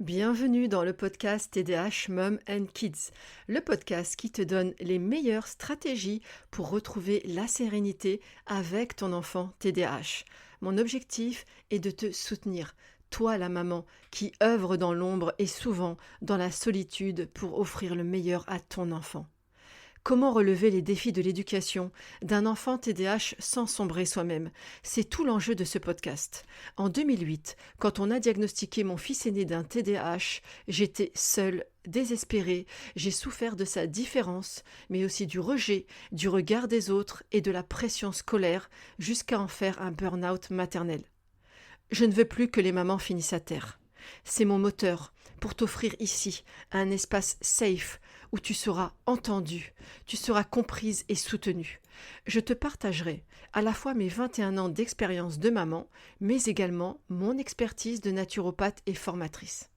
Bienvenue dans le podcast TDH Mom and Kids, le podcast qui te donne les meilleures stratégies pour retrouver la sérénité avec ton enfant TDAH. Mon objectif est de te soutenir, toi la maman qui œuvre dans l'ombre et souvent dans la solitude pour offrir le meilleur à ton enfant. Comment relever les défis de l'éducation d'un enfant TDAH sans sombrer soi-même? C'est tout l'enjeu de ce podcast. En 2008, quand on a diagnostiqué mon fils aîné d'un TDAH, j'étais seule, désespérée, j'ai souffert de sa différence, mais aussi du rejet, du regard des autres et de la pression scolaire, jusqu'à en faire un burn-out maternel. Je ne veux plus que les mamans finissent à terre. C'est mon moteur pour t'offrir ici un espace safe où tu seras entendue, tu seras comprise et soutenue. Je te partagerai à la fois mes 21 ans d'expérience de maman, mais également mon expertise de naturopathe et formatrice.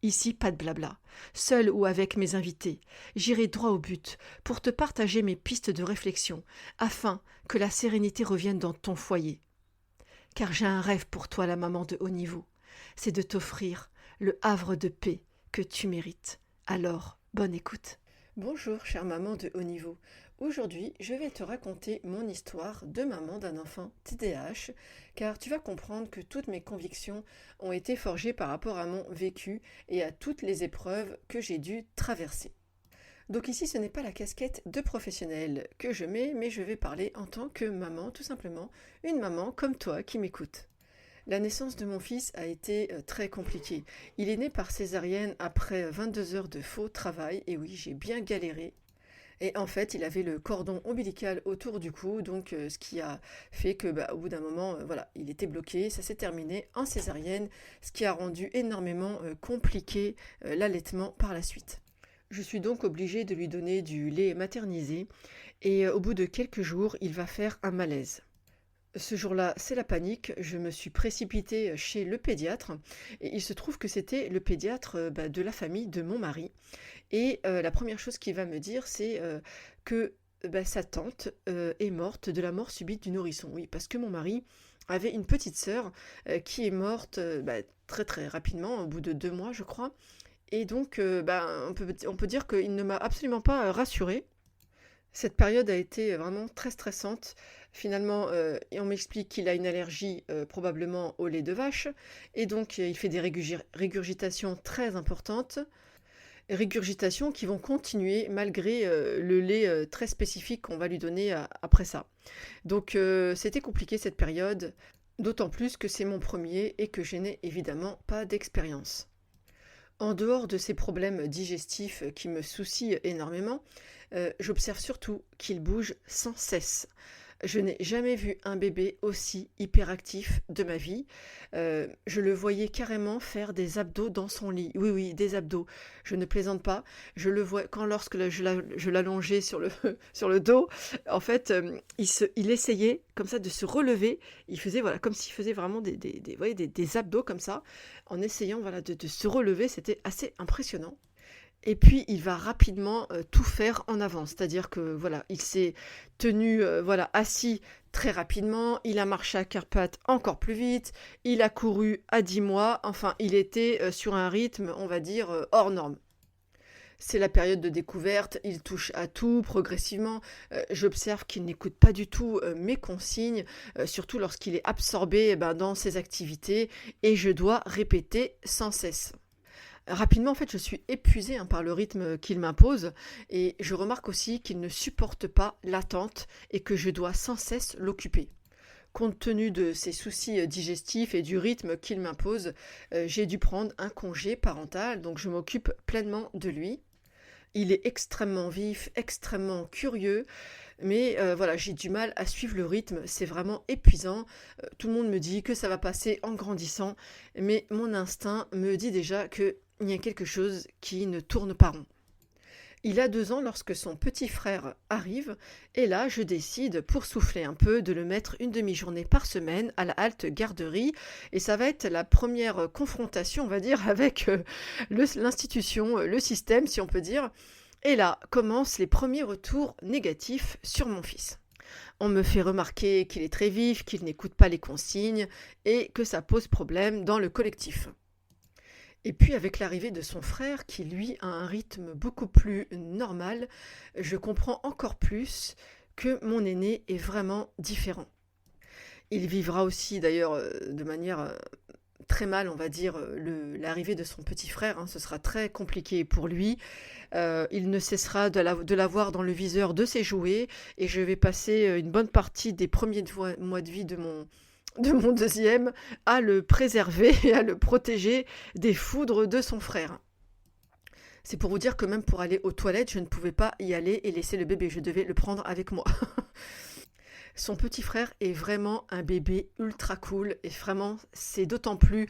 Ici, pas de blabla. Seule ou avec mes invités, j'irai droit au but pour te partager mes pistes de réflexion afin que la sérénité revienne dans ton foyer. Car j'ai un rêve pour toi, la maman de haut niveau. C'est de t'offrir le havre de paix que tu mérites. Alors, bonne écoute. Bonjour, chère maman de haut niveau. Aujourd'hui, je vais te raconter mon histoire de maman d'un enfant TDAH, car tu vas comprendre que toutes mes convictions ont été forgées par rapport à mon vécu et à toutes les épreuves que j'ai dû traverser. Donc ici, ce n'est pas la casquette de professionnel que je mets, mais je vais parler en tant que maman, tout simplement, une maman comme toi qui m'écoute. La naissance de mon fils a été très compliquée. Il est né par césarienne après 22 heures de faux travail, et oui, j'ai bien galéré. Et en fait, il avait le cordon ombilical autour du cou, donc ce qui a fait que, au bout d'un moment, il était bloqué. Ça s'est terminé en césarienne, ce qui a rendu énormément compliqué l'allaitement par la suite. Je suis donc obligée de lui donner du lait maternisé et au bout de quelques jours, il va faire un malaise. Ce jour-là, c'est la panique, je me suis précipitée chez le pédiatre et il se trouve que c'était le pédiatre de la famille de mon mari. Et la première chose qu'il va me dire, c'est que sa tante est morte de la mort subite du nourrisson. Oui, parce que mon mari avait une petite sœur qui est morte très très rapidement, au bout de 2 mois je crois. Et donc, on peut dire qu'il ne m'a absolument pas rassurée. Cette période a été vraiment très stressante. Finalement, on m'explique qu'il a une allergie probablement au lait de vache. Et donc, il fait des régurgitations très importantes. Régurgitations qui vont continuer malgré le lait très spécifique qu'on va lui donner après ça. Donc, c'était compliqué cette période. D'autant plus que c'est mon premier et que je n'ai évidemment pas d'expérience. En dehors de ces problèmes digestifs qui me soucient énormément, j'observe surtout qu'il bouge sans cesse. Je n'ai jamais vu un bébé aussi hyperactif de ma vie. Je le voyais carrément faire des abdos dans son lit. Oui, oui, des abdos. Je ne plaisante pas. Je le vois lorsque je l'allongeais sur le, sur le dos. En fait, il essayait comme ça de se relever. Il faisait comme s'il faisait vraiment des abdos comme ça, en essayant de se relever. C'était assez impressionnant. Et puis il va rapidement tout faire en avant, c'est-à-dire que il s'est tenu assis très rapidement, il a marché à quatre pattes encore plus vite, il a couru à 10 mois, enfin il était sur un rythme, on va dire, hors norme. C'est la période de découverte, il touche à tout progressivement, j'observe qu'il n'écoute pas du tout mes consignes, surtout lorsqu'il est absorbé dans ses activités, et je dois répéter sans cesse. Rapidement, en fait, je suis épuisée par le rythme qu'il m'impose et je remarque aussi qu'il ne supporte pas l'attente et que je dois sans cesse l'occuper. Compte tenu de ses soucis digestifs et du rythme qu'il m'impose, j'ai dû prendre un congé parental, donc je m'occupe pleinement de lui. Il est extrêmement vif, extrêmement curieux, mais j'ai du mal à suivre le rythme, c'est vraiment épuisant. Tout le monde me dit que ça va passer en grandissant, mais mon instinct me dit déjà qu'il y a quelque chose qui ne tourne pas rond. Il a 2 ans lorsque son petit frère arrive, et là je décide, pour souffler un peu, de le mettre une demi-journée par semaine à la halte garderie, et ça va être la première confrontation, on va dire, avec l'institution, le système, si on peut dire. Et là commencent les premiers retours négatifs sur mon fils. On me fait remarquer qu'il est très vif, qu'il n'écoute pas les consignes, et que ça pose problème dans le collectif. Et puis avec l'arrivée de son frère, qui lui a un rythme beaucoup plus normal, je comprends encore plus que mon aîné est vraiment différent. Il vivra aussi d'ailleurs de manière très mal, on va dire, l'arrivée de son petit frère, hein. Ce sera très compliqué pour lui. Il ne cessera de l'avoir dans le viseur de ses jouets et je vais passer une bonne partie des premiers mois de vie de mon deuxième à le préserver et à le protéger des foudres de son frère. C'est pour vous dire que même pour aller aux toilettes, je ne pouvais pas y aller et laisser le bébé, je devais le prendre avec moi. Son petit frère est vraiment un bébé ultra cool et vraiment c'est d'autant plus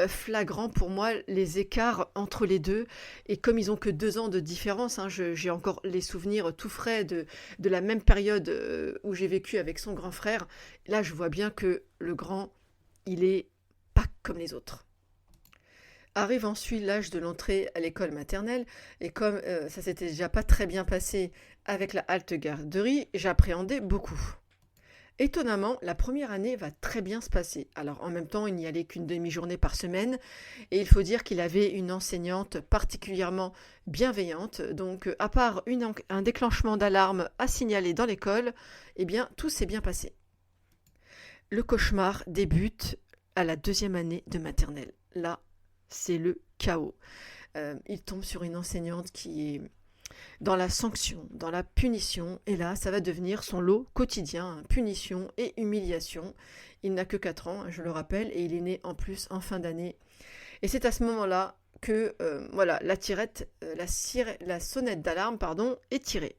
flagrant pour moi les écarts entre les deux et comme ils ont que 2 ans de différence, hein, j'ai encore les souvenirs tout frais de la même période où j'ai vécu avec son grand frère. Là je vois bien que le grand il est pas comme les autres. Arrive ensuite l'âge de l'entrée à l'école maternelle et comme ça s'était déjà pas très bien passé avec la halte garderie, j'appréhendais beaucoup. Étonnamment, la première année va très bien se passer. Alors en même temps, il n'y allait qu'une demi-journée par semaine et il faut dire qu'il avait une enseignante particulièrement bienveillante. Donc à part un déclenchement d'alarme à signaler dans l'école, eh bien tout s'est bien passé. Le cauchemar débute à la 2e année de maternelle. Là, c'est le chaos. Il tombe sur une enseignante qui est dans la sanction, dans la punition, et là, ça va devenir son lot quotidien, punition et humiliation. Il n'a que 4 ans, je le rappelle, et il est né en plus en fin d'année. Et c'est à ce moment-là que voilà, la sonnette d'alarme est tirée.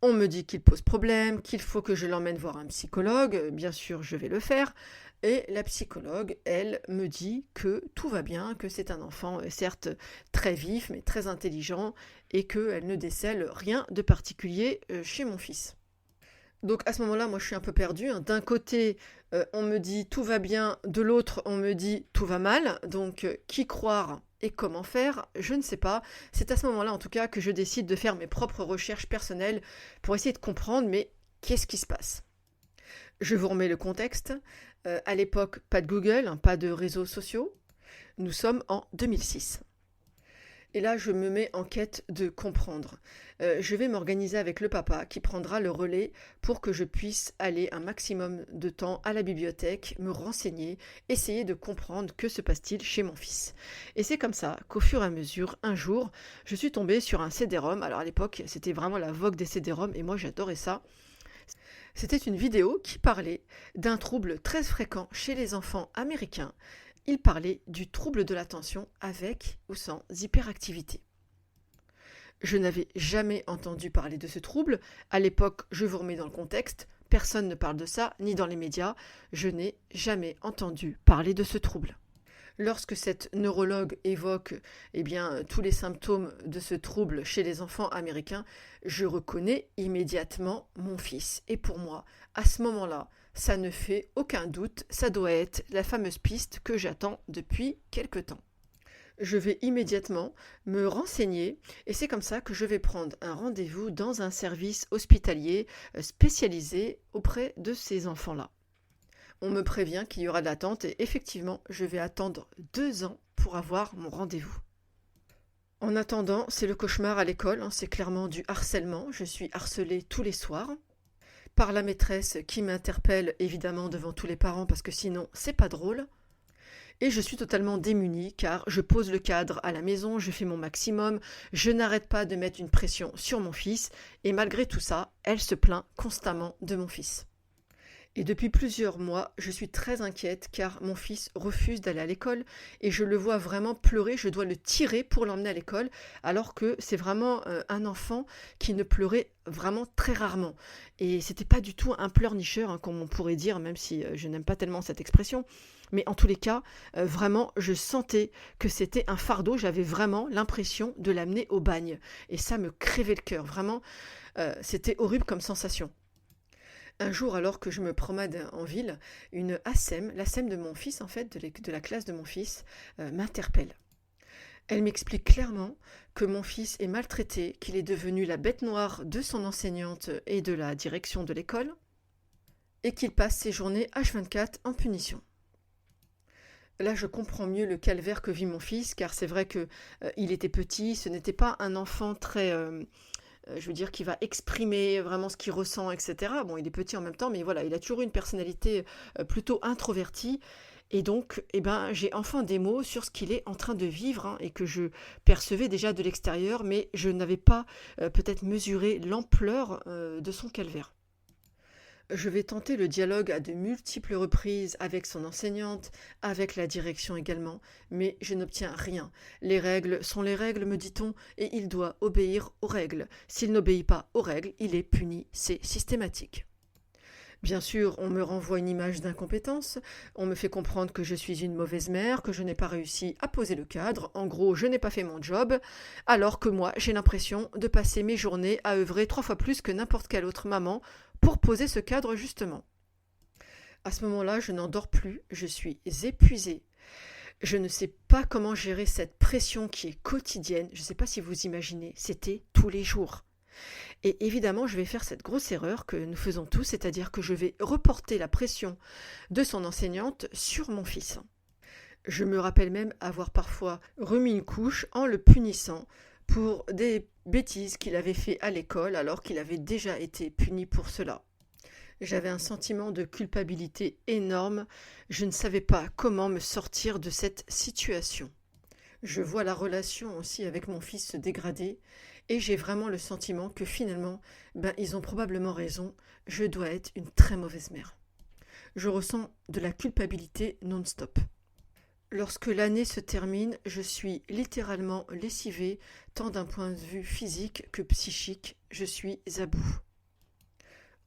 On me dit qu'il pose problème, qu'il faut que je l'emmène voir un psychologue, bien sûr je vais le faire, et la psychologue, elle, me dit que tout va bien, que c'est un enfant certes très vif, mais très intelligent, et qu'elle ne décèle rien de particulier chez mon fils. Donc à ce moment-là, moi je suis un peu perdue, hein. D'un côté, on me dit tout va bien, de l'autre, on me dit tout va mal, donc qui croire et comment faire, je ne sais pas. C'est à ce moment-là en tout cas que je décide de faire mes propres recherches personnelles pour essayer de comprendre, mais qu'est-ce qui se passe ? Je vous remets le contexte. À l'époque, pas de Google, hein, pas de réseaux sociaux. Nous sommes en 2006. Et là, je me mets en quête de comprendre. Je vais m'organiser avec le papa qui prendra le relais pour que je puisse aller un maximum de temps à la bibliothèque, me renseigner, essayer de comprendre que se passe-t-il chez mon fils. Et c'est comme ça qu'au fur et à mesure, un jour, je suis tombée sur un CD-ROM. Alors à l'époque, c'était vraiment la vogue des CD-ROM et moi j'adorais ça. C'était une vidéo qui parlait d'un trouble très fréquent chez les enfants américains. Il parlait du trouble de l'attention avec ou sans hyperactivité. Je n'avais jamais entendu parler de ce trouble. À l'époque, je vous remets dans le contexte, personne ne parle de ça, ni dans les médias. Je n'ai jamais entendu parler de ce trouble. Lorsque cette neurologue évoque tous les symptômes de ce trouble chez les enfants américains, je reconnais immédiatement mon fils. Et pour moi, à ce moment-là, ça ne fait aucun doute, ça doit être la fameuse piste que j'attends depuis quelque temps. Je vais immédiatement me renseigner et c'est comme ça que je vais prendre un rendez-vous dans un service hospitalier spécialisé auprès de ces enfants-là. On me prévient qu'il y aura de l'attente et effectivement, je vais attendre 2 ans pour avoir mon rendez-vous. En attendant, c'est le cauchemar à l'école, hein, c'est clairement du harcèlement. Je suis harcelée tous les soirs par la maîtresse qui m'interpelle évidemment devant tous les parents parce que sinon, c'est pas drôle. Et je suis totalement démunie car je pose le cadre à la maison, je fais mon maximum, je n'arrête pas de mettre une pression sur mon fils et malgré tout ça, elle se plaint constamment de mon fils. Et depuis plusieurs mois, je suis très inquiète car mon fils refuse d'aller à l'école et je le vois vraiment pleurer, je dois le tirer pour l'emmener à l'école alors que c'est vraiment un enfant qui ne pleurait vraiment très rarement. Et c'était pas du tout un pleurnicheur, hein, comme on pourrait dire, même si je n'aime pas tellement cette expression. Mais en tous les cas, vraiment, je sentais que c'était un fardeau, j'avais vraiment l'impression de l'amener au bagne. Et ça me crevait le cœur, vraiment, c'était horrible comme sensation. Un jour, alors que je me promène en ville, une ASEM, l'ASEM de mon fils, en fait, de la classe de mon fils, m'interpelle. Elle m'explique clairement que mon fils est maltraité, qu'il est devenu la bête noire de son enseignante et de la direction de l'école, et qu'il passe ses journées H24 en punition. Là, je comprends mieux le calvaire que vit mon fils, car c'est vrai que il était petit, ce n'était pas un enfant très, je veux dire, qui va exprimer vraiment ce qu'il ressent, etc. Bon, il est petit en même temps, mais voilà, il a toujours eu une personnalité plutôt introvertie. Et donc, eh ben, j'ai enfin des mots sur ce qu'il est en train de vivre hein, et que je percevais déjà de l'extérieur, mais je n'avais pas peut-être mesuré l'ampleur de son calvaire. Je vais tenter le dialogue à de multiples reprises avec son enseignante, avec la direction également, mais je n'obtiens rien. Les règles sont les règles, me dit-on, et il doit obéir aux règles. S'il n'obéit pas aux règles, il est puni, c'est systématique. Bien sûr, on me renvoie une image d'incompétence, on me fait comprendre que je suis une mauvaise mère, que je n'ai pas réussi à poser le cadre, en gros je n'ai pas fait mon job, alors que moi j'ai l'impression de passer mes journées à œuvrer 3 fois plus que n'importe quelle autre maman pour poser ce cadre justement. À ce moment-là, je n'en dors plus, je suis épuisée. Je ne sais pas comment gérer cette pression qui est quotidienne, je ne sais pas si vous imaginez, c'était tous les jours. Et évidemment, je vais faire cette grosse erreur que nous faisons tous, c'est-à-dire que je vais reporter la pression de son enseignante sur mon fils. Je me rappelle même avoir parfois remis une couche en le punissant pour des bêtises qu'il avait fait à l'école alors qu'il avait déjà été puni pour cela. J'avais un sentiment de culpabilité énorme, je ne savais pas comment me sortir de cette situation. Je vois la relation aussi avec mon fils se dégrader et j'ai vraiment le sentiment que finalement, ils ont probablement raison, je dois être une très mauvaise mère. Je ressens de la culpabilité non-stop. Lorsque l'année se termine, je suis littéralement lessivée, tant d'un point de vue physique que psychique, je suis à bout.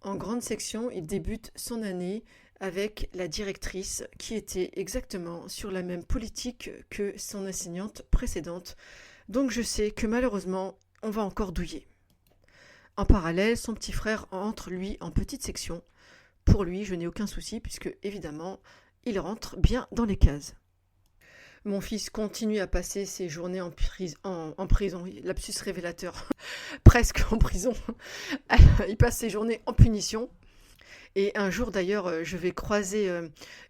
En grande section, il débute son année avec la directrice qui était exactement sur la même politique que son enseignante précédente. Donc je sais que malheureusement, on va encore douiller. En parallèle, son petit frère entre, lui, en petite section. Pour lui, je n'ai aucun souci puisque, évidemment, il rentre bien dans les cases. Mon fils continue à passer ses journées en prison, lapsus révélateur, presque en prison. Il passe ses journées en punition. Et un jour d'ailleurs, je vais croiser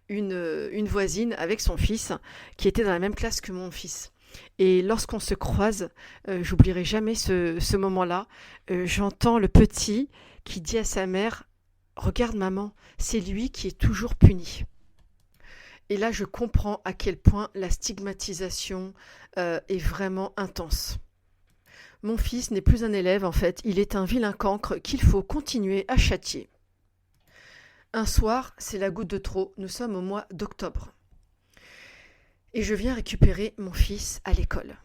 une voisine avec son fils qui était dans la même classe que mon fils. Et lorsqu'on se croise, j'oublierai jamais ce moment-là, j'entends le petit qui dit à sa mère « Regarde maman, c'est lui qui est toujours puni ». Et là, je comprends à quel point la stigmatisation est vraiment intense. Mon fils n'est plus un élève en fait, il est un vilain cancre qu'il faut continuer à châtier. Un soir, c'est la goutte de trop, nous sommes au mois d'octobre. Et je viens récupérer mon fils à l'école.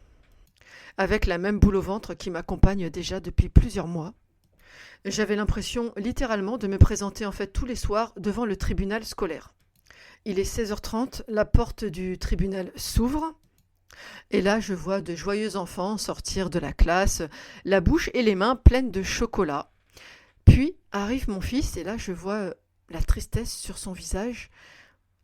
Avec la même boule au ventre qui m'accompagne déjà depuis plusieurs mois. J'avais l'impression littéralement de me présenter en fait tous les soirs devant le tribunal scolaire. Il est 16h30, la porte du tribunal s'ouvre. Et là, je vois de joyeux enfants sortir de la classe, la bouche et les mains pleines de chocolat. Puis arrive mon fils et là, je vois la tristesse sur son visage.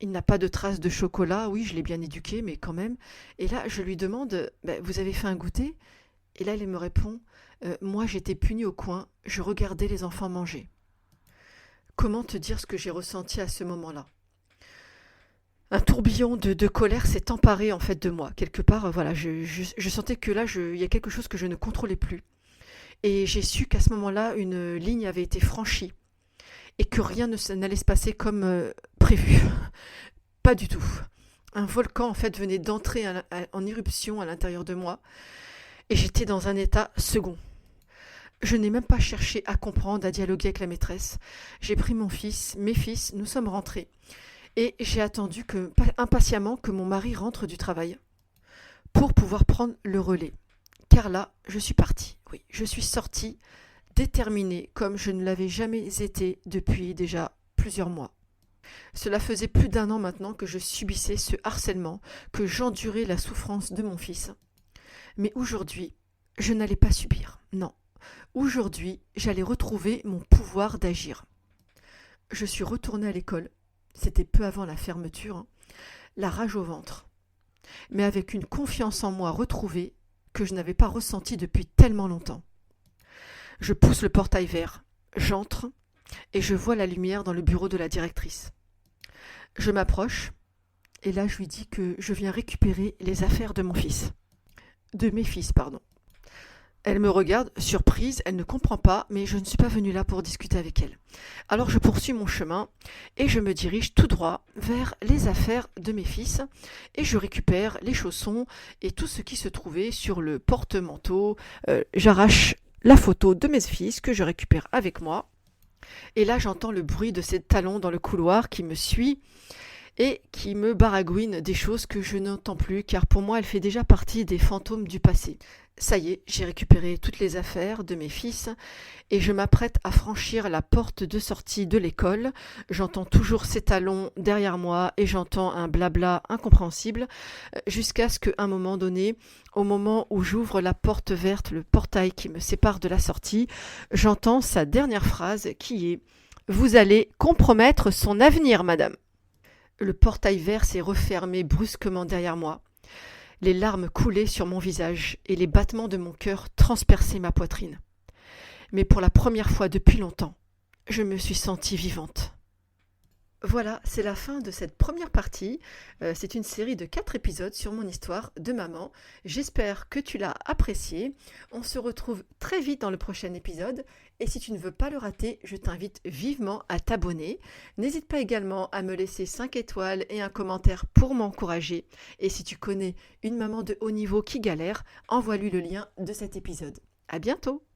Il n'a pas de traces de chocolat. Oui, je l'ai bien éduqué, mais quand même. Et là, je lui demande « Vous avez fait un goûter ?» Et là, il me répond « Moi, j'étais puni au coin, je regardais les enfants manger. » Comment te dire ce que j'ai ressenti à ce moment-là ? Un tourbillon de colère s'est emparé en fait de moi. Quelque part, voilà, je sentais que là, il y a quelque chose que je ne contrôlais plus. Et j'ai su qu'à ce moment-là, une ligne avait été franchie et que rien n'allait se passer comme prévu. Pas du tout. Un volcan en fait venait d'entrer en éruption à l'intérieur de moi et j'étais dans un état second. Je n'ai même pas cherché à comprendre, à dialoguer avec la maîtresse. J'ai pris mon fils, mes fils, nous sommes rentrés. Et j'ai attendu impatiemment que mon mari rentre du travail pour pouvoir prendre le relais. Car là, je suis partie. Oui, je suis sortie, déterminée comme je ne l'avais jamais été depuis déjà plusieurs mois. Cela faisait plus d'1 an maintenant que je subissais ce harcèlement, que j'endurais la souffrance de mon fils. Mais aujourd'hui, je n'allais pas subir, non. Aujourd'hui, j'allais retrouver mon pouvoir d'agir. Je suis retournée à l'école. C'était peu avant la fermeture, la rage au ventre, mais avec une confiance en moi retrouvée que je n'avais pas ressentie depuis tellement longtemps. Je pousse le portail vert, j'entre et je vois la lumière dans le bureau de la directrice. Je m'approche Et là, je lui dis que je viens récupérer les affaires de mes fils, pardon. Elle me regarde, surprise, elle ne comprend pas, mais je ne suis pas venue là pour discuter avec elle. Alors je poursuis mon chemin et je me dirige tout droit vers les affaires de mes fils et je récupère les chaussons et tout ce qui se trouvait sur le porte-manteau. J'arrache la photo de mes fils que je récupère avec moi. Et là j'entends le bruit de ses talons dans le couloir qui me suit et qui me baragouine des choses que je n'entends plus car pour moi elle fait déjà partie des fantômes du passé. Ça y est, j'ai récupéré toutes les affaires de mes fils et je m'apprête à franchir la porte de sortie de l'école. J'entends toujours ses talons derrière moi et j'entends un blabla incompréhensible jusqu'à ce qu'à un moment donné, au moment où j'ouvre la porte verte, le portail qui me sépare de la sortie, j'entends sa dernière phrase qui est « Vous allez compromettre son avenir, madame ». Le portail vert s'est refermé brusquement derrière moi. Les larmes coulaient sur mon visage et les battements de mon cœur transperçaient ma poitrine. Mais pour la première fois depuis longtemps, je me suis sentie vivante. Voilà, c'est la fin de cette première partie. C'est une série de 4 épisodes sur mon histoire de maman. J'espère que tu l'as appréciée. On se retrouve très vite dans le prochain épisode. Et si tu ne veux pas le rater, je t'invite vivement à t'abonner. N'hésite pas également à me laisser 5 étoiles et un commentaire pour m'encourager. Et si tu connais une maman de haut niveau qui galère, envoie-lui le lien de cet épisode. À bientôt!